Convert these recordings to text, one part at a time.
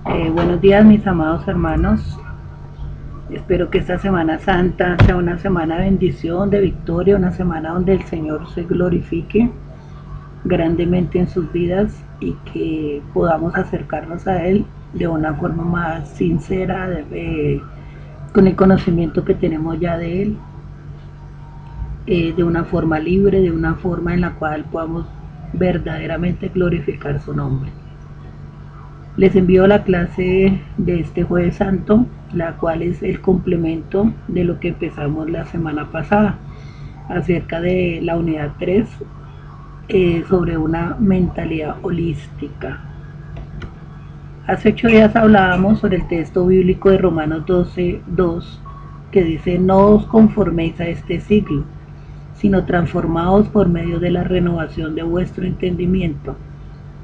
Buenos días mis amados hermanos, espero que esta Semana Santa sea una semana de bendición, de victoria, una semana donde el Señor se glorifique grandemente en sus vidas y que podamos acercarnos a Él de una forma más sincera, con el conocimiento que tenemos ya de Él, de una forma libre, de una forma en la cual podamos verdaderamente glorificar su nombre. Les envío la clase de este Jueves Santo, la cual es el complemento de lo que empezamos la semana pasada, acerca de la unidad 3, sobre una mentalidad holística. Hace 8 días hablábamos sobre el texto bíblico de Romanos 12:2, que dice: no os conforméis a este siglo, sino transformaos por medio de la renovación de vuestro entendimiento,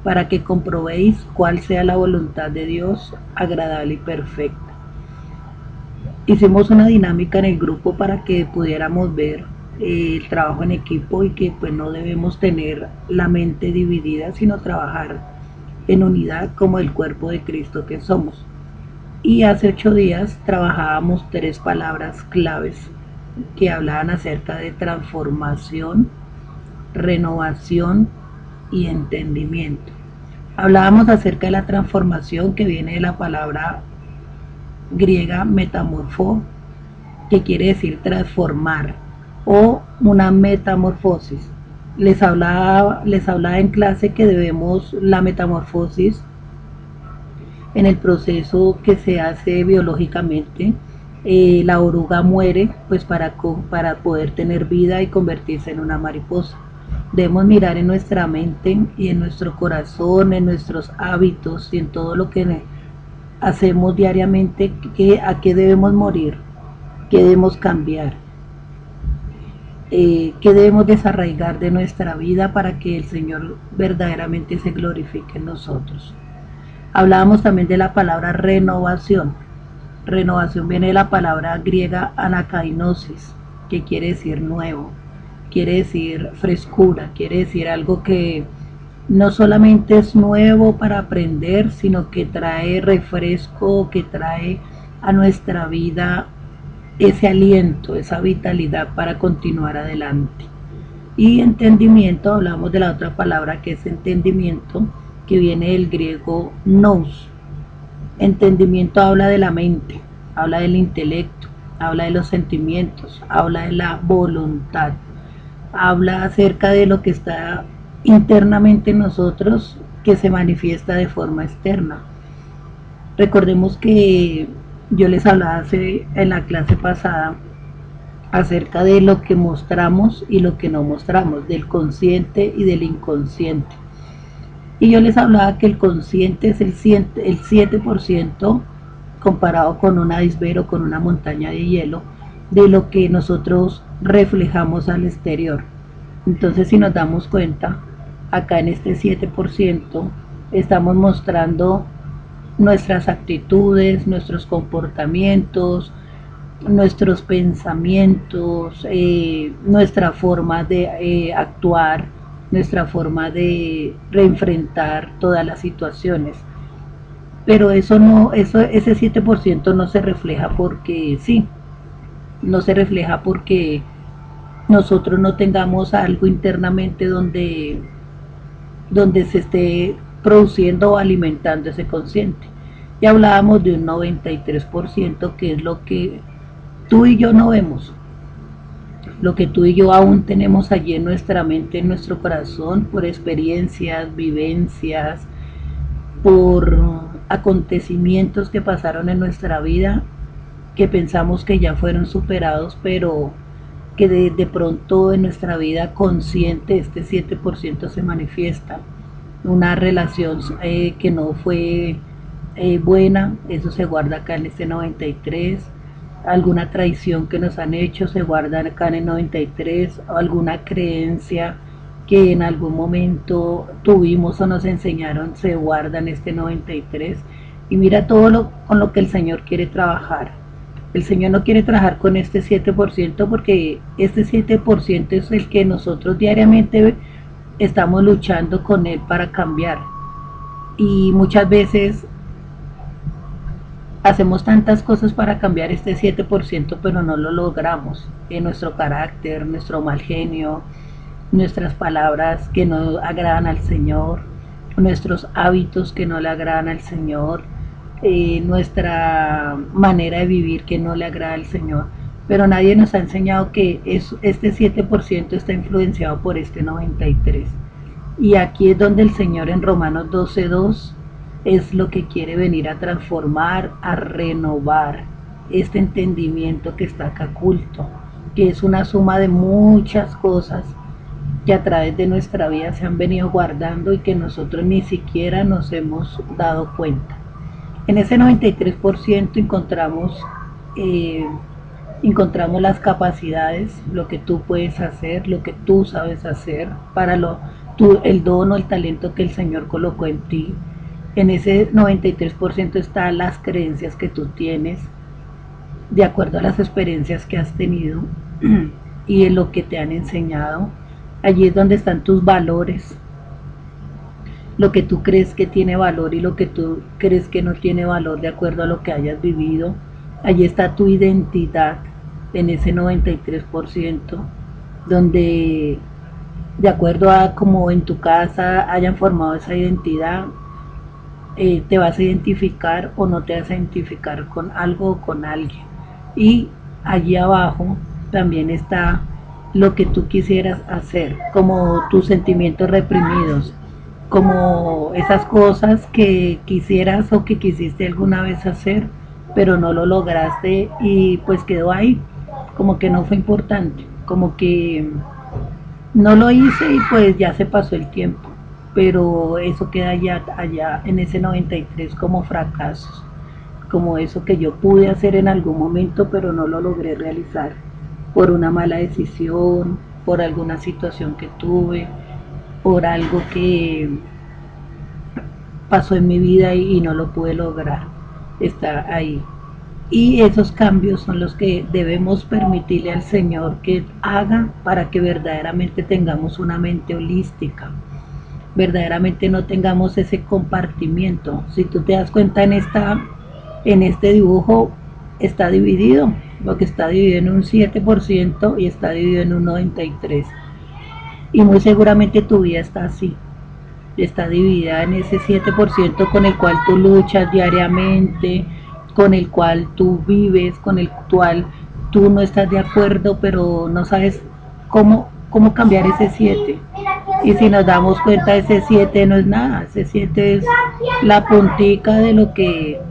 para que comprobéis cuál sea la voluntad de Dios, agradable y perfecta. Hicimos una dinámica en el grupo para que pudiéramos ver el trabajo en equipo y que pues no debemos tener la mente dividida, sino trabajar en unidad como el cuerpo de Cristo que somos. Y hace 8 días trabajábamos 3 palabras claves que hablaban acerca de transformación, renovación y entendimiento. Hablábamos acerca de la transformación, que viene de la palabra griega metamorfo, que quiere decir transformar, o una metamorfosis. Les hablaba en clase que debemos la metamorfosis en el proceso que se hace biológicamente. La oruga muere pues para poder tener vida y convertirse en una mariposa. Debemos mirar en nuestra mente y en nuestro corazón, en nuestros hábitos y en todo lo que hacemos diariamente, a qué debemos morir, qué debemos cambiar, qué debemos desarraigar de nuestra vida para que el Señor verdaderamente se glorifique en nosotros. Hablábamos también de la palabra renovación. Renovación viene de la palabra griega anakainosis, que quiere decir nuevo, quiere decir frescura, quiere decir algo que no solamente es nuevo para aprender, sino que trae refresco, que trae a nuestra vida ese aliento, esa vitalidad para continuar adelante. Y entendimiento, hablamos de la otra palabra que es entendimiento, que viene del griego nous. Entendimiento habla de la mente, habla del intelecto, habla de los sentimientos, habla de la voluntad, habla acerca de lo que está internamente en nosotros, que se manifiesta de forma externa. Recordemos que yo les hablaba en la clase pasada acerca de lo que mostramos y lo que no mostramos, del consciente y del inconsciente. Y yo les hablaba que el consciente es el 7% comparado con un iceberg o con una montaña de hielo, de lo que nosotros reflejamos al exterior. Entonces, si nos damos cuenta, acá en este 7% estamos mostrando nuestras actitudes, nuestros comportamientos, nuestros pensamientos, nuestra forma de actuar, nuestra forma de reenfrentar todas las situaciones. Pero ese 7% no se refleja porque sí, no se refleja porque nosotros no tengamos algo internamente donde se esté produciendo o alimentando ese consciente. Y hablábamos de un 93%, que es lo que tú y yo no vemos, lo que tú y yo aún tenemos allí en nuestra mente, en nuestro corazón, por experiencias, vivencias, por acontecimientos que pasaron en nuestra vida, que pensamos que ya fueron superados, pero que de pronto en nuestra vida consciente este 7% se manifiesta. Una relación que no fue buena, eso se guarda acá en este 93. Alguna traición que nos han hecho se guarda acá en el 93. O alguna creencia que en algún momento tuvimos o nos enseñaron se guarda en este 93. Y mira todo con lo que el Señor quiere trabajar. El Señor no quiere trabajar con este 7%, porque este 7% es el que nosotros diariamente estamos luchando con Él para cambiar. Y muchas veces Hacemos tantas cosas para cambiar este 7%, pero no lo logramos. En nuestro carácter, nuestro mal genio, nuestras palabras que no agradan al Señor, nuestros hábitos que no le agradan al Señor, nuestra manera de vivir que no le agrada al Señor. Pero nadie nos ha enseñado que este 7% está influenciado por este 93%. Y aquí es donde el Señor en Romanos 12:2 es lo que quiere venir a transformar, a renovar este entendimiento que está acá oculto, que es una suma de muchas cosas que a través de nuestra vida se han venido guardando y que nosotros ni siquiera nos hemos dado cuenta. En ese 93% encontramos las capacidades, lo que tú puedes hacer, lo que tú sabes hacer, para el don o el talento que el Señor colocó en ti. En ese 93% están las creencias que tú tienes, de acuerdo a las experiencias que has tenido y en lo que te han enseñado. Allí es donde están tus valores, lo que tú crees que tiene valor y lo que tú crees que no tiene valor de acuerdo a lo que hayas vivido. Allí está tu identidad en ese 93%, donde de acuerdo a cómo en tu casa hayan formado esa identidad, te vas a identificar o no te vas a identificar con algo o con alguien. Y allí abajo también está lo que tú quisieras hacer, como tus sentimientos reprimidos, como esas cosas que quisieras o que quisiste alguna vez hacer, pero no lo lograste y pues quedó ahí, como que no fue importante, como que no lo hice y pues ya se pasó el tiempo, pero eso queda allá en ese 93 como fracasos, como eso que yo pude hacer en algún momento pero no lo logré realizar por una mala decisión, por alguna situación que tuve, por algo que pasó en mi vida y no lo pude lograr. Está ahí. Y esos cambios son los que debemos permitirle al Señor que haga para que verdaderamente tengamos una mente holística, verdaderamente no tengamos ese compartimiento. Si tú te das cuenta en este dibujo está dividido, lo que está dividido en un 7% y está dividido en un 93%. Y muy seguramente tu vida está así, está dividida en ese 7% con el cual tú luchas diariamente, con el cual tú vives, con el cual tú no estás de acuerdo, pero no sabes cómo cambiar ese 7. Y si nos damos cuenta, ese 7 no es nada, ese 7 es la puntica de lo que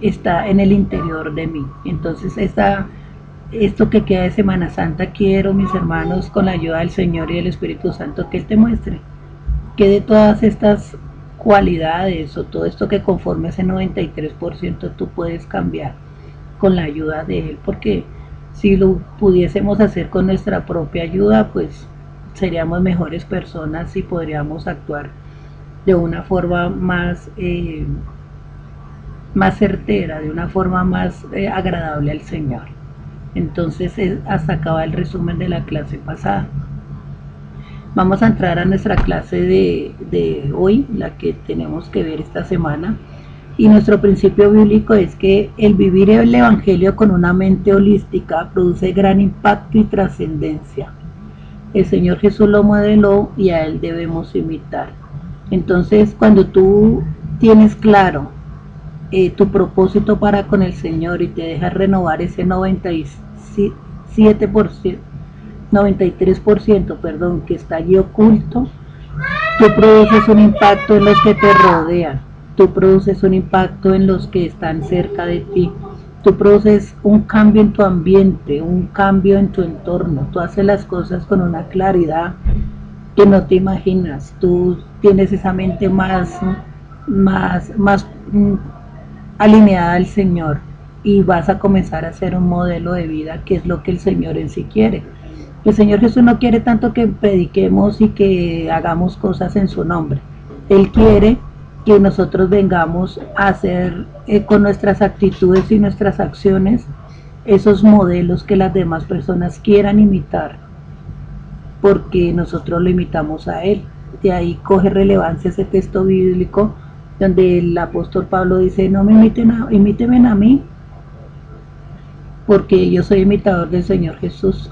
está en el interior de mí. Entonces esto que queda de Semana Santa, quiero, mis hermanos, con la ayuda del Señor y del Espíritu Santo, que Él te muestre que de todas estas cualidades o todo esto que conforme ese 93% tú puedes cambiar con la ayuda de Él, porque si lo pudiésemos hacer con nuestra propia ayuda, pues seríamos mejores personas y podríamos actuar de una forma más certera, de una forma más agradable al Señor. Entonces hasta acá va el resumen de la clase pasada. Vamos a entrar a nuestra clase de hoy, la que tenemos que ver esta semana. Y nuestro principio bíblico es que el vivir el Evangelio con una mente holística produce gran impacto y trascendencia. El Señor Jesús lo modeló y a Él debemos imitar. Entonces, cuando tú tienes claro tu propósito para con el Señor y te dejas renovar ese 93%, perdón, que está allí oculto, tú produces un impacto en los que te rodean, tú produces un impacto en los que están cerca de ti, tú produces un cambio en tu ambiente, un cambio en tu entorno, tú haces las cosas con una claridad que no te imaginas, tú tienes esa mente más alineada al Señor y vas a comenzar a ser un modelo de vida, que es lo que el Señor en sí quiere. El Señor Jesús no quiere tanto que prediquemos y que hagamos cosas en su nombre. Él quiere que nosotros vengamos a hacer con nuestras actitudes y nuestras acciones esos modelos que las demás personas quieran imitar, porque nosotros lo imitamos a Él. De ahí coge relevancia ese texto bíblico donde el apóstol Pablo dice, no me imítenme a mí, porque yo soy imitador del Señor Jesús.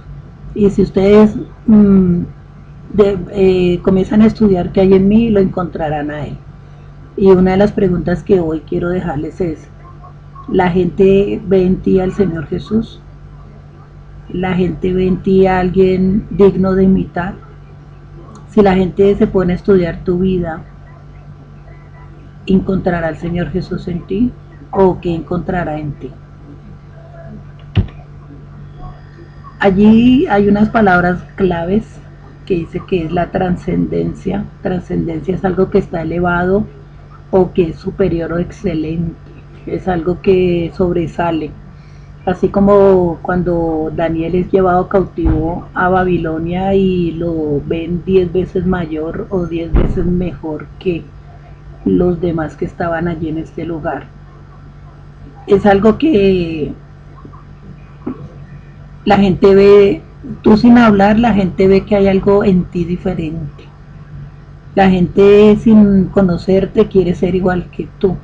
Y si ustedes comienzan a estudiar qué hay en mí, lo encontrarán a Él. Y una de las preguntas que hoy quiero dejarles es, ¿la gente ve en ti al Señor Jesús? ¿La gente ve en ti a alguien digno de imitar? Si la gente se pone a estudiar tu vida, ¿encontrará al Señor Jesús en ti? ¿O qué encontrará en ti? Allí hay unas palabras claves que dice que es la trascendencia. Trascendencia es algo que está elevado o que es superior o excelente. Es algo que sobresale. Así como cuando Daniel es llevado cautivo a Babilonia y lo ven 10 veces mayor o 10 veces mejor que los demás que estaban allí en este lugar. Es algo que la gente ve, tú sin hablar, la gente ve que hay algo en ti diferente. La gente sin conocerte quiere ser igual que tú.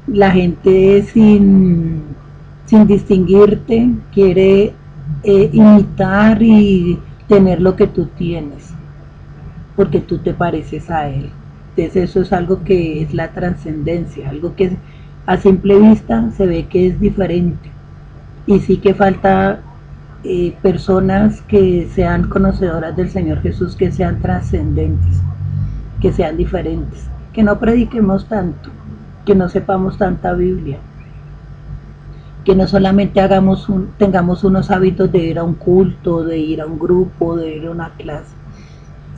La gente sin distinguirte quiere imitar y tener lo que tú tienes, porque tú te pareces a él. Entonces eso es algo que es la trascendencia, algo que a simple vista se ve que es diferente. Y sí que falta personas que sean conocedoras del Señor Jesús, que sean trascendentes, que sean diferentes, que no prediquemos tanto, que no sepamos tanta Biblia, que no solamente tengamos unos hábitos de ir a un culto, de ir a un grupo, de ir a una clase,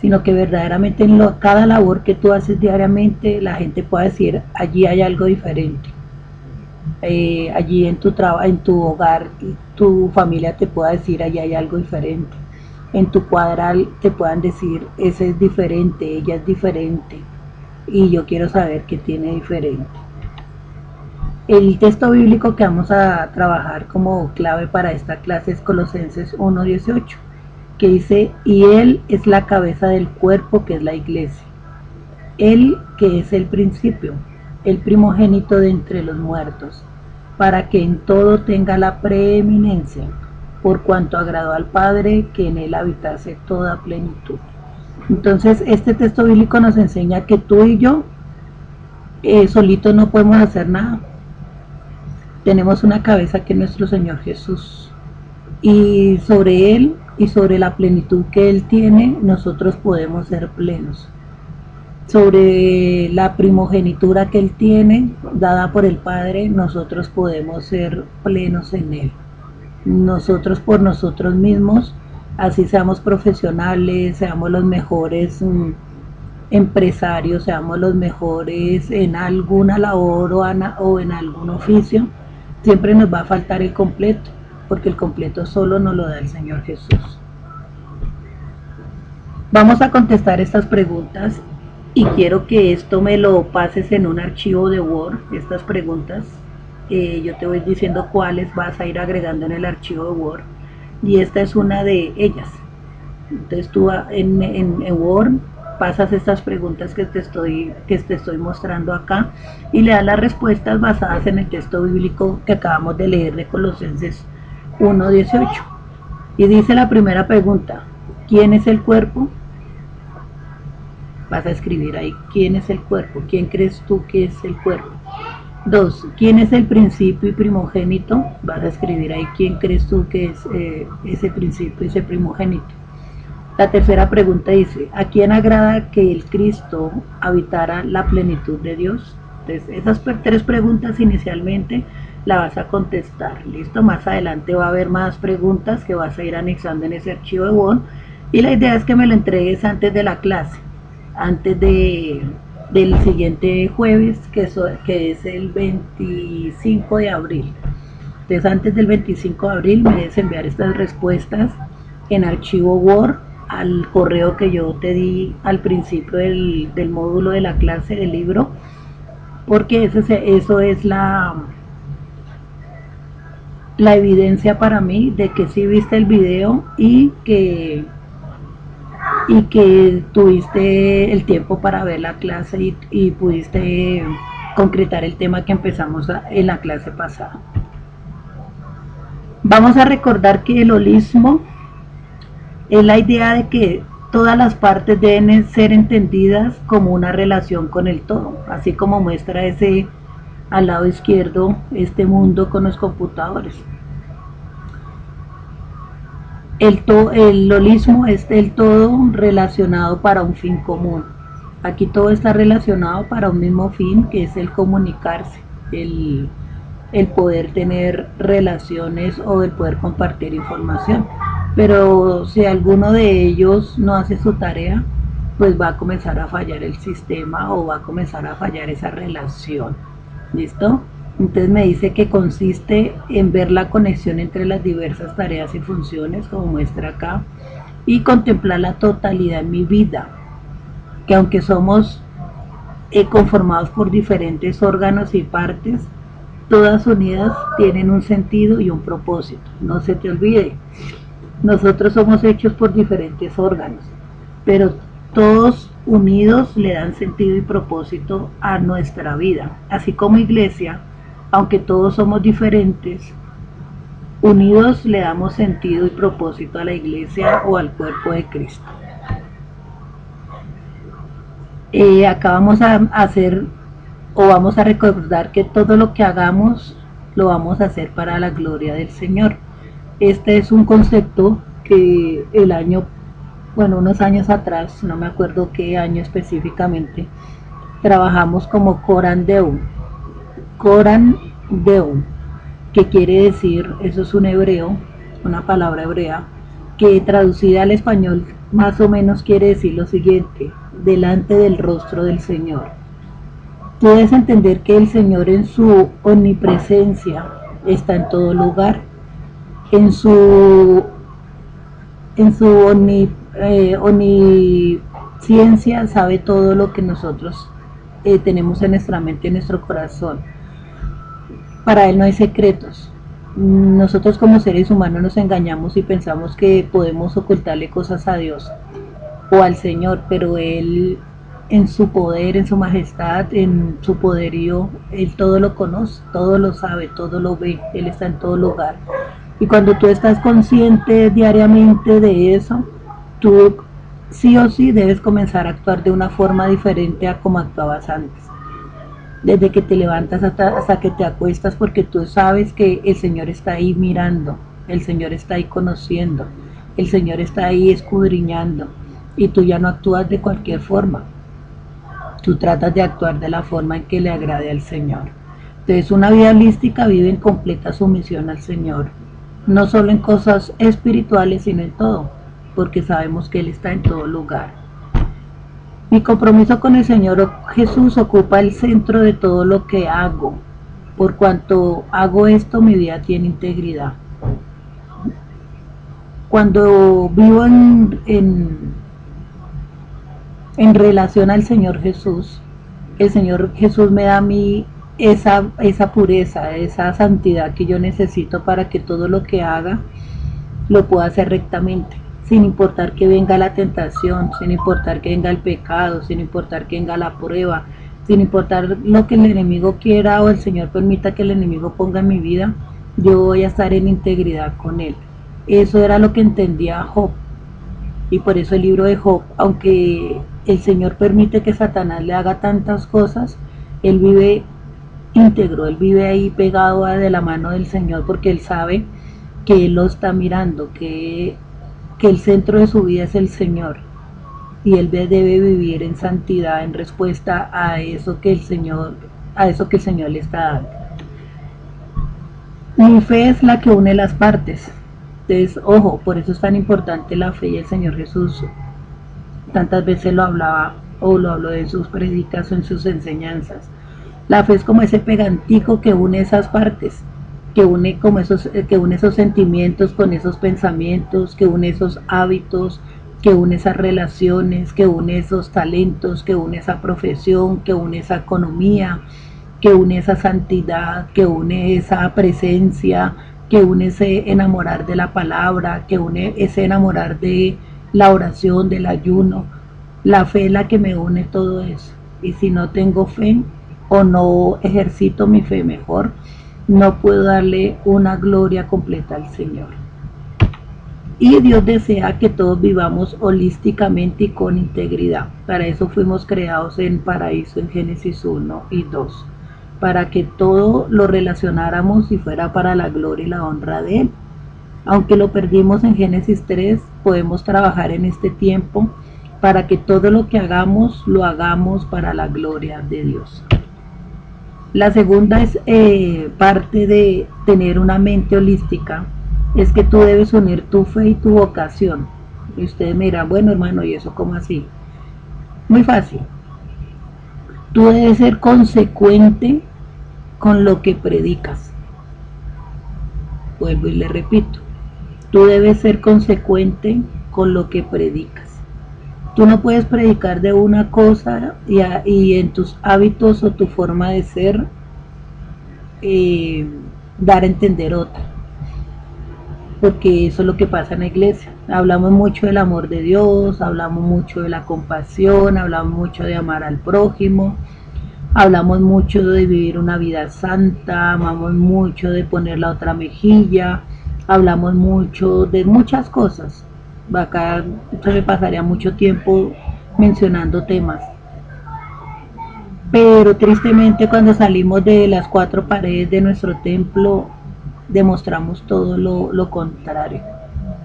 sino que verdaderamente en cada labor que tú haces diariamente la gente pueda decir, allí hay algo diferente. Allí en tu hogar, tu familia te pueda decir, allí hay algo diferente. En tu cuadral te puedan decir, ese es diferente, ella es diferente, y yo quiero saber qué tiene diferente. El texto bíblico que vamos a trabajar como clave para esta clase es Colosenses 1:18, que dice, y Él es la cabeza del cuerpo que es la iglesia. Él que es el principio, el primogénito de entre los muertos, para que en todo tenga la preeminencia, por cuanto agradó al Padre que en Él habitase toda plenitud. Entonces este texto bíblico nos enseña que tú y yo solitos no podemos hacer nada. Tenemos una cabeza que es nuestro Señor Jesús, y sobre Él y sobre la plenitud que Él tiene, nosotros podemos ser plenos. Sobre la primogenitura que Él tiene, dada por el Padre, nosotros podemos ser plenos en Él. Nosotros por nosotros mismos, así seamos profesionales, seamos los mejores empresarios, seamos los mejores en alguna labor o en algún oficio, siempre nos va a faltar el completo, porque el completo solo nos lo da el Señor Jesús. Vamos a contestar estas preguntas y quiero que esto me lo pases en un archivo de Word, estas preguntas. Yo te voy diciendo cuáles vas a ir agregando en el archivo de Word, y esta es una de ellas. Entonces tú en Word pasas estas preguntas que te estoy mostrando acá y le das las respuestas basadas en el texto bíblico que acabamos de leer de Colosenses 1:18. Y dice la primera pregunta, ¿quién es el cuerpo? Vas a escribir ahí, ¿quién es el cuerpo? ¿Quién crees tú que es el cuerpo? 2. ¿Quién es el principio y primogénito? Vas a escribir ahí, ¿quién crees tú que es ese principio y ese primogénito? La tercera pregunta dice, ¿a quién agrada que el Cristo habitara la plenitud de Dios? Entonces, esas tres preguntas inicialmente la vas a contestar, ¿listo? Más adelante va a haber más preguntas que vas a ir anexando en ese archivo de Word, y la idea es que me lo entregues antes de la clase, antes del siguiente jueves, que es el 25 de abril. Entonces, antes del 25 de abril me debes enviar estas respuestas en archivo Word al correo que yo te di al principio del módulo de la clase del libro, porque eso es la evidencia para mí de que sí viste el video y que y que tuviste el tiempo para ver la clase y pudiste concretar el tema que empezamos en la clase pasada. Vamos a recordar que el holismo es la idea de que todas las partes deben ser entendidas como una relación con el todo, así como muestra ese al lado izquierdo este mundo con los computadores. El holismo es el todo relacionado para un fin común. Aquí todo está relacionado para un mismo fin, que es el comunicarse, el poder tener relaciones o el poder compartir información. Pero si alguno de ellos no hace su tarea, pues va a comenzar a fallar el sistema o va a comenzar a fallar esa relación. ¿Listo? Entonces me dice que consiste en ver la conexión entre las diversas tareas y funciones, como muestra acá, y contemplar la totalidad en mi vida, que aunque somos conformados por diferentes órganos y partes, todas unidas tienen un sentido y un propósito. No se te olvide, nosotros somos hechos por diferentes órganos, pero todos unidos le dan sentido y propósito a nuestra vida. Así como iglesia, aunque todos somos diferentes, unidos le damos sentido y propósito a la iglesia o al cuerpo de Cristo. Acá vamos a hacer o vamos a recordar que todo lo que hagamos lo vamos a hacer para la gloria del Señor. Este es un concepto que unos años atrás, no me acuerdo qué año específicamente, trabajamos como Coram Deo, que quiere decir, eso es un hebreo, una palabra hebrea, que traducida al español más o menos quiere decir lo siguiente: delante del rostro del Señor. Tú debes entender que el Señor en su omnipresencia está en todo lugar, en su omnisciencia sabe todo lo que nosotros tenemos en nuestra mente y en nuestro corazón. Para Él no hay secretos. Nosotros como seres humanos nos engañamos y pensamos que podemos ocultarle cosas a Dios o al Señor, pero Él en su poder, en su majestad, en su poderío, Él todo lo conoce, todo lo sabe, todo lo ve, Él está en todo lugar. Y cuando tú estás consciente diariamente de eso, tú sí o sí debes comenzar a actuar de una forma diferente a como actuabas antes. Desde que te levantas hasta que te acuestas, porque tú sabes que el Señor está ahí mirando, el Señor está ahí conociendo, el Señor está ahí escudriñando, y tú ya no actúas de cualquier forma. Tú tratas de actuar de la forma en que le agrade al Señor. Entonces, una vida holística vive en completa sumisión al Señor, no solo en cosas espirituales, sino en todo, porque sabemos que Él está en todo lugar. Mi compromiso con el Señor Jesús ocupa el centro de todo lo que hago. Por cuanto hago esto, mi vida tiene integridad. Cuando vivo en relación al Señor Jesús, el Señor Jesús me da a mí esa pureza, esa santidad que yo necesito para que todo lo que haga lo pueda hacer rectamente, sin importar que venga la tentación, sin importar que venga el pecado, sin importar que venga la prueba, sin importar lo que el enemigo quiera o el Señor permita que el enemigo ponga en mi vida, yo voy a estar en integridad con Él. Eso era lo que entendía Job, y por eso el libro de Job, aunque el Señor permite que Satanás le haga tantas cosas, él vive íntegro, él vive ahí pegado de la mano del Señor, porque él sabe que Él lo está mirando, que el centro de su vida es el Señor, y él debe vivir en santidad en respuesta a eso que el Señor le está dando. Mi fe es la que une las partes. Entonces, ojo, por eso es tan importante la fe, y el Señor Jesús tantas veces lo hablaba o lo habló en sus predicas o en sus enseñanzas. La fe es como ese pegantico que une esas partes, que une esos sentimientos con esos pensamientos, que une esos hábitos, que une esas relaciones, que une esos talentos, que une esa profesión, que une esa economía, que une esa santidad, que une esa presencia, que une ese enamorar de la palabra, que une ese enamorar de la oración, del ayuno. La fe es la que me une todo eso. Y si no tengo fe o no ejercito mi fe mejor, no puedo darle una gloria completa al Señor. Y Dios desea que todos vivamos holísticamente y con integridad. Para eso fuimos creados en paraíso en Génesis 1 y 2. Para que todo lo relacionáramos y fuera para la gloria y la honra de Él. Aunque lo perdimos en Génesis 3, podemos trabajar en este tiempo para que todo lo que hagamos, lo hagamos para la gloria de Dios. La segunda es parte de tener una mente holística, es que tú debes unir tu fe y tu vocación. Y ustedes me dirán, bueno hermano, ¿y eso cómo así? Muy fácil. Tú debes ser consecuente con lo que predicas. Vuelvo y le repito, tú debes ser consecuente con lo que predicas. Tú no puedes predicar de una cosa y en tus hábitos o tu forma de ser dar a entender otra. Porque eso es lo que pasa en la iglesia. Hablamos mucho del amor de Dios, hablamos mucho de la compasión, hablamos mucho de amar al prójimo, hablamos mucho de vivir una vida santa, amamos mucho de poner la otra mejilla, hablamos mucho de muchas cosas. Acá se me pasaría mucho tiempo mencionando temas. Pero tristemente cuando salimos de las cuatro paredes de nuestro templo, demostramos todo lo contrario.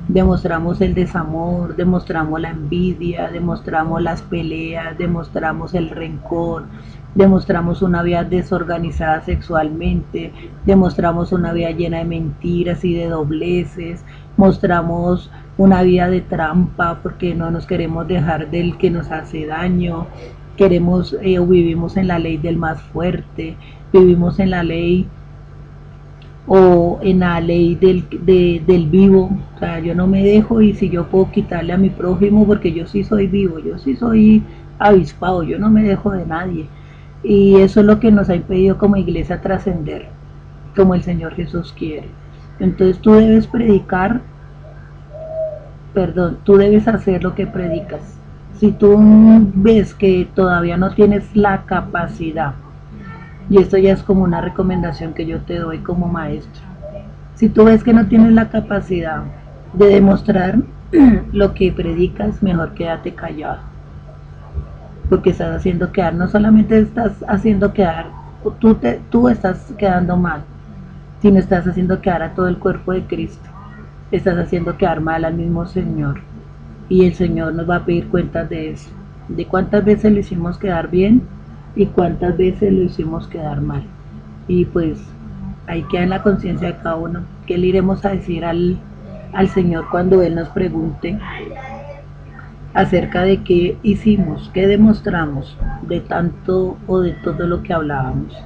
Demostramos el desamor, demostramos la envidia, demostramos las peleas, demostramos el rencor, demostramos una vida desorganizada sexualmente, demostramos una vida llena de mentiras y de dobleces, mostramos una vida de trampa porque no nos queremos dejar del que nos hace daño, queremos o vivimos en la ley del más fuerte, vivimos en la ley o en la ley del vivo. O sea, yo no me dejo, y si yo puedo quitarle a mi prójimo porque yo sí soy vivo, yo sí soy avispado, yo no me dejo de nadie. Y eso es lo que nos ha impedido como iglesia trascender, como el Señor Jesús quiere. Entonces tú debes predicar, tú debes hacer lo que predicas. Si tú ves que todavía no tienes la capacidad, y esto ya es como una recomendación que yo te doy como maestro, si tú ves que no tienes la capacidad de demostrar lo que predicas, mejor quédate callado, porque estás haciendo quedar, no solamente estás haciendo quedar, tú estás quedando mal, sino estás haciendo quedar a todo el cuerpo de Cristo, estás haciendo quedar mal al mismo Señor, y el Señor nos va a pedir cuentas de eso, de cuántas veces lo hicimos quedar bien y cuántas veces lo hicimos quedar mal. Y pues ahí queda en la conciencia de cada uno. ¿Qué le iremos a decir al Señor cuando Él nos pregunte acerca de qué hicimos, qué demostramos de tanto o de todo lo que hablábamos?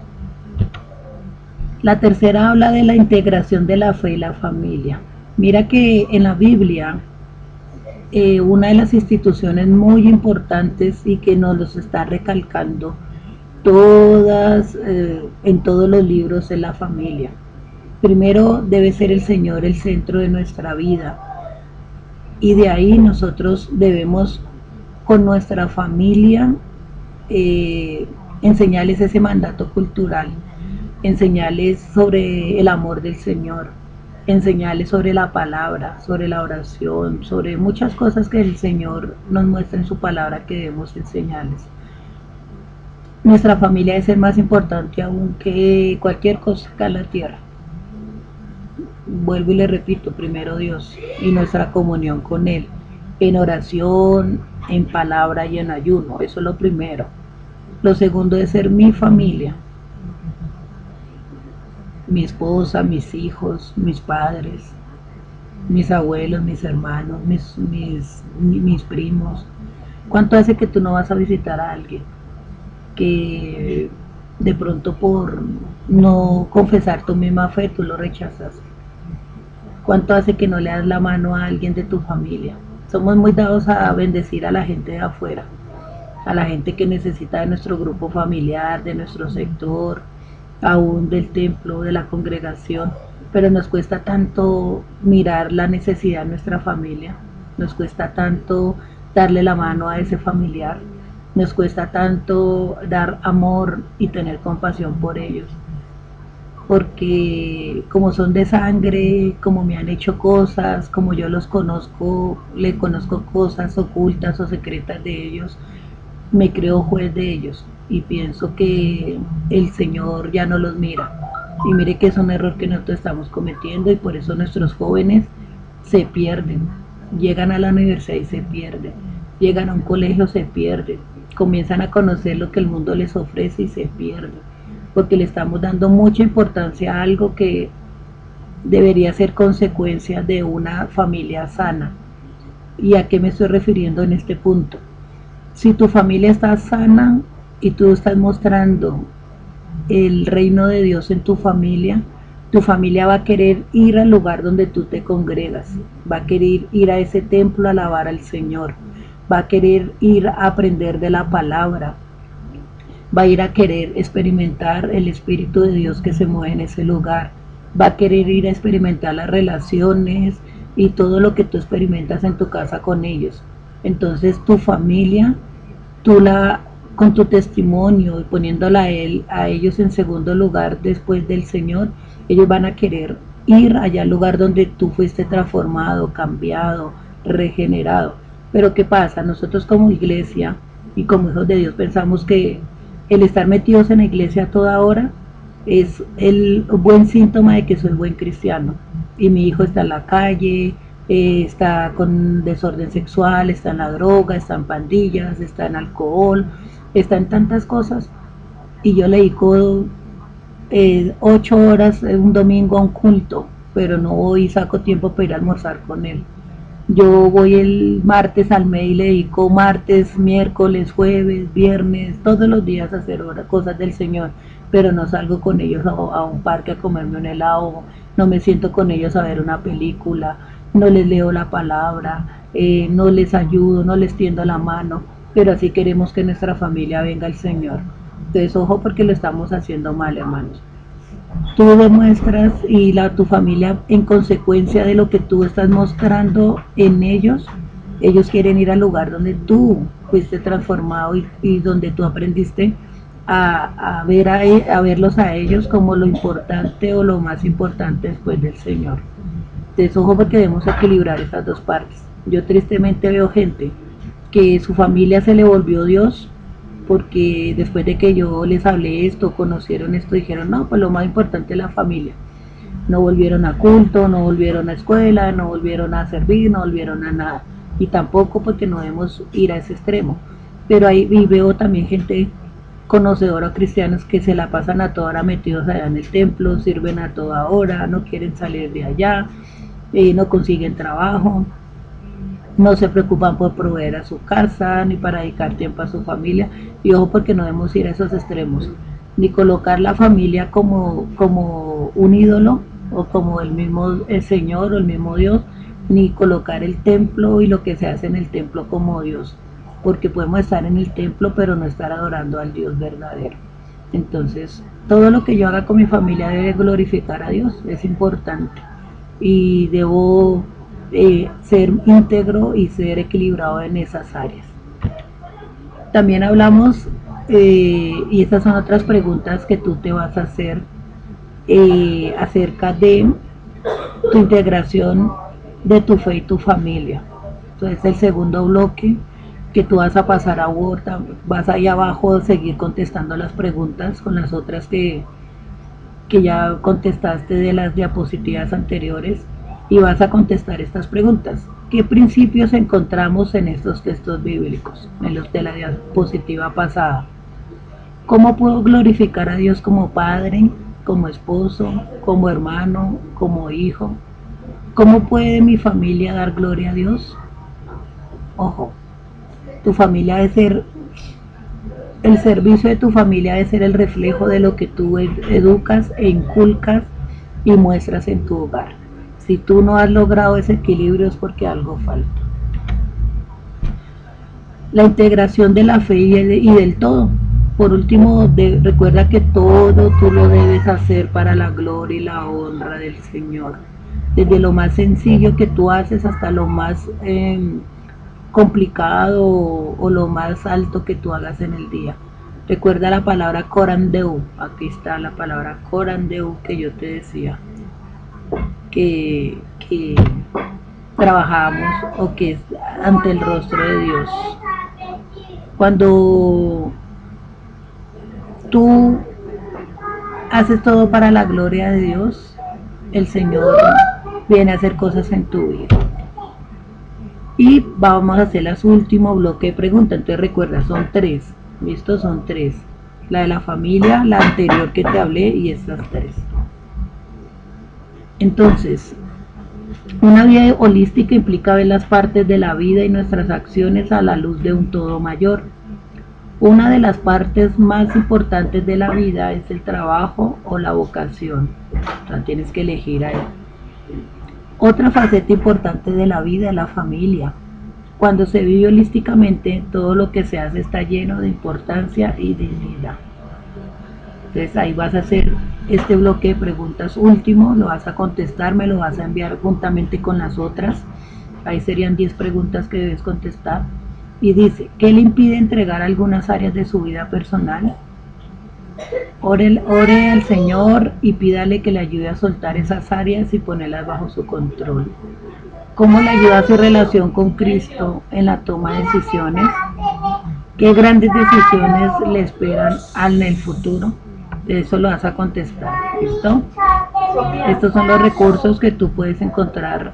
La tercera habla de la integración de la fe y la familia. Mira que en la Biblia una de las instituciones muy importantes y que nos los está recalcando en todos los libros es la familia. Primero debe ser el Señor el centro de nuestra vida, y de ahí nosotros debemos con nuestra familia enseñarles ese mandato cultural, enseñarles sobre el amor del Señor, enseñarles sobre la palabra, sobre la oración, sobre muchas cosas que el Señor nos muestra en su palabra que debemos enseñarles. Nuestra familia es el más importante aún que cualquier cosa acá en la tierra. Vuelvo y le repito, primero Dios y nuestra comunión con Él, en oración, en palabra y en ayuno, eso es lo primero. Lo segundo es ser mi familia, mi esposa, mis hijos, mis padres, mis abuelos, mis hermanos, mis primos. ¿Cuánto hace que tú no vas a visitar a alguien que de pronto por no confesar tu misma fe tú lo rechazas? ¿Cuánto hace que no le das la mano a alguien de tu familia? Somos muy dados a bendecir a la gente de afuera, a la gente que necesita de nuestro grupo familiar, de nuestro sector, aún del templo, de la congregación, pero nos cuesta tanto mirar la necesidad de nuestra familia. nos cuesta tanto darle la mano a ese familiar, nos cuesta tanto dar amor y tener compasión por ellos, porque como son de sangre, como me han hecho cosas, como yo los conozco, le conozco cosas ocultas o secretas de ellos, me creo juez de ellos y pienso que el Señor ya no los mira. Y mire que es un error que nosotros estamos cometiendo y por eso nuestros jóvenes se pierden. Llegan a la universidad y se pierden. Llegan a un colegio, se pierden. Comienzan a conocer lo que el mundo les ofrece y se pierden. Porque le estamos dando mucha importancia a algo que debería ser consecuencia de una familia sana. ¿Y a qué me estoy refiriendo en este punto? Si tu familia está sana y tú estás mostrando el reino de Dios en tu familia va a querer ir al lugar donde tú te congregas, va a querer ir a ese templo a alabar al Señor, va a querer ir a aprender de la palabra, va a ir a querer experimentar el Espíritu de Dios que se mueve en ese lugar, va a querer ir a experimentar las relaciones y todo lo que tú experimentas en tu casa con ellos. Entonces tu familia, tú la con tu testimonio y poniéndola a ellos en segundo lugar después del Señor, ellos van a querer ir allá al lugar donde tú fuiste transformado, cambiado, regenerado. Pero ¿qué pasa? Nosotros como iglesia y como hijos de Dios pensamos que el estar metidos en la iglesia a toda hora es el buen síntoma de que soy buen cristiano. Y mi hijo está en la calle, está con desorden sexual, está en la droga, está en pandillas, está en alcohol, está en tantas cosas, y yo le dedico 8 horas un domingo a un culto, pero no voy y saco tiempo para ir a almorzar con él. Yo voy el martes al mes y le dedico martes, miércoles, jueves, viernes, todos los días a hacer cosas del Señor, pero no salgo con ellos a un parque a comerme un helado, no me siento con ellos a ver una película, no les leo la palabra, no les ayudo, no les tiendo la mano, pero así queremos que nuestra familia venga al Señor. Entonces, ojo, porque lo estamos haciendo mal, hermanos. Tú demuestras y tu familia, en consecuencia de lo que tú estás mostrando en ellos quieren ir al lugar donde tú fuiste transformado y donde tú aprendiste a verlos a ellos como lo importante o lo más importante después del Señor. Entonces, ojo, porque debemos equilibrar esas dos partes. Yo tristemente veo gente que su familia se le volvió Dios, porque después de que yo les hablé esto, conocieron esto, dijeron, no, pues lo más importante es la familia. No volvieron a culto, no volvieron a escuela, no volvieron a servir, no volvieron a nada. Y tampoco porque no debemos ir a ese extremo. Pero ahí veo también gente conocedora, cristianos, que se la pasan a toda hora metidos allá en el templo, sirven a toda hora, no quieren salir de allá, no consiguen trabajo, no se preocupan por proveer a su casa, ni para dedicar tiempo a su familia, y ojo, porque no debemos ir a esos extremos, ni colocar la familia como un ídolo, o como el Señor, o el mismo Dios, ni colocar el templo y lo que se hace en el templo como Dios, porque podemos estar en el templo, pero no estar adorando al Dios verdadero. Entonces, todo lo que yo haga con mi familia debe glorificar a Dios, es importante, y debo ser íntegro y ser equilibrado en esas áreas. También hablamos, y estas son otras preguntas que tú te vas a hacer acerca de tu integración de tu fe y tu familia. Entonces, el segundo bloque que tú vas a pasar a Word, vas ahí abajo a seguir contestando las preguntas con las otras que ya contestaste de las diapositivas anteriores, y vas a contestar estas preguntas. ¿Qué principios encontramos en estos textos bíblicos, en los de la diapositiva pasada? ¿Cómo puedo glorificar a Dios como padre, como esposo, como hermano, como hijo? ¿Cómo puede mi familia dar gloria a Dios? Ojo, tu familia debe ser, el servicio de tu familia debe ser el reflejo de lo que tú educas e inculcas y muestras en tu hogar. Si tú no has logrado ese equilibrio es porque algo falta. La integración de la fe y del todo. Por último, recuerda que todo tú lo debes hacer para la gloria y la honra del Señor. desde lo más sencillo que tú haces hasta lo más complicado o lo más alto que tú hagas en el día. Recuerda la palabra corandeu, aquí está la palabra corandeu que yo te decía que trabajamos o que es ante el rostro de Dios. Cuando tú haces todo para la gloria de Dios, el Señor viene a hacer cosas en tu vida. Y vamos a hacer las último bloque de preguntas. Entonces recuerda, son 3. ¿Listo? Son 3. La de la familia, la anterior que te hablé y estas 3. Entonces, una vida holística implica ver las partes de la vida y nuestras acciones a la luz de un todo mayor. Una de las partes más importantes de la vida es el trabajo o la vocación. O sea, tienes que elegir ahí. Otra faceta importante de la vida es la familia. Cuando se vive holísticamente, todo lo que se hace está lleno de importancia y dignidad. Entonces ahí vas a hacer este bloque de preguntas último, lo vas a contestar, me lo vas a enviar juntamente con las otras. Ahí serían 10 preguntas que debes contestar. Y dice, ¿qué le impide entregar algunas áreas de su vida personal? Ore al Señor y pídale que le ayude a soltar esas áreas y ponerlas bajo su control. ¿Cómo le ayuda su relación con Cristo en la toma de decisiones? ¿Qué grandes decisiones le esperan en el futuro? Eso lo vas a contestar, ¿listo? Estos son los recursos que tú puedes encontrar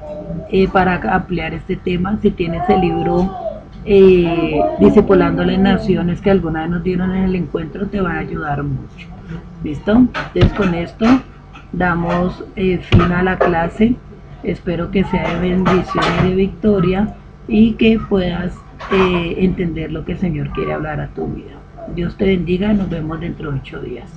para ampliar este tema. Si tienes el libro Discipulando las Naciones que alguna vez nos dieron en el encuentro, te van a ayudar mucho. ¿Listo? Entonces con esto damos fin a la clase. Espero que sea de bendición y de victoria y que puedas entender lo que el Señor quiere hablar a tu vida. Dios te bendiga, nos vemos dentro de 8 días.